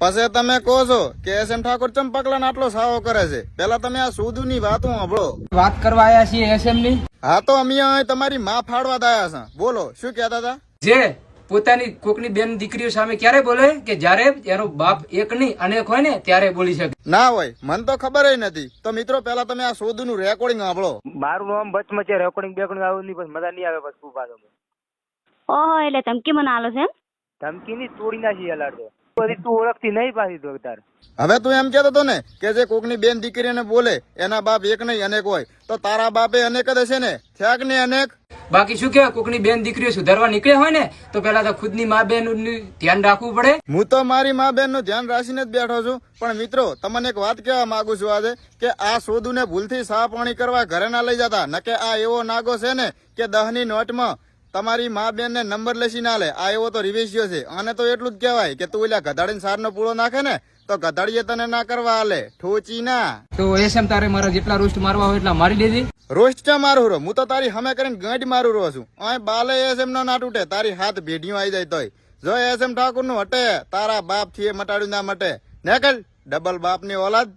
પછી તમે કહો છો કે એસએમ ઠાકોર ચંપકલાને આટલો સાવો કરે છે. પેલા તમે આ સુધુ ની વાતો સાંભળો. વાત કરવા આયા છીએ એસએમ ની. હા તો અમે અહીં તમારી માં ફાડવા દાયા છે. બોલો શું કહેતા હતા? જે પોતાની કોકની બેન દીકરીઓ સામે ક્યારે બોલે કે જ્યારે એનો બાપ એક નહીં અનેક હોય ને ત્યારે બોલી શકે. ના હોય, મને તો ખબર નથી. તો મિત્રો પેલા તમે આ સોદુ નું રેકોર્ડિંગ સાંભળો. મારું નામ બચમાં છે, રેકોર્ડિંગ બેકોર્ડિંગ આવું નહીં, પછી મજા નહીં આવે. પછી તું પાછો ઓહો, એટલે ધમકી મને આલો છે એમ? ધમકી ની તોડી નાખી અલાડતો. પછી તું ઓળખતી નહીં પાછી તો તાર. હવે તું એમ કહેતો હતો ને કે જે કોકની બેન દીકરીને બોલે એના બાપ એક નહીં અનેક હોય, તો તારા બાપે અનેક જ હશે ને? થયા કે નહીં અનેક? બાકી શું કે કોકની બેન દીકરીઓ સુધારવા નીકળે હોય ને તો પેલા તો ખુદની મા બેન નું ધ્યાન રાખવું પડે. હું તો મારી મા બેન નું ધ્યાન રાખીને જ બેઠો છું. પણ મિત્રો તમને એક વાત કહેવા માંગુ છું આજે કે આ સોદુને ભૂલથી સા પાણી કરવા ઘરે ના લઈ જતા. નકે આ એવો નાગો છે ને કે 10 ની નોટમાં તમારી મા બેન ને નંબર લેસી ના લે. આ એવો તો રિવેશિયો છે. અને તો એટલું જ કહેવાય કે તું ઓલા ગધાડીને સારનો પૂળો નાખે ને તો ગધાડીએ તને ના કરવા આલે, ઠોચી ના. તો એસએમ તારે મારા જેટલા રોસ્ટ મારવા હોય એટલા મારી દેજે. રોસ્ટ ક્યાં મારું રો? હું તો તારી હમે કરીને ગાંઠ મારું રહું છું. અહીં બાલે એસએમ નો ના તૂટે, તારી હાથ ભેઢીઓ આવી જાય તોય. જો એસએમ ઠાકોર નું હટે તારા બાપ થી મટાડ્યું ના મટે. નીકળ ડબલ બાપ ની ઓલાદ.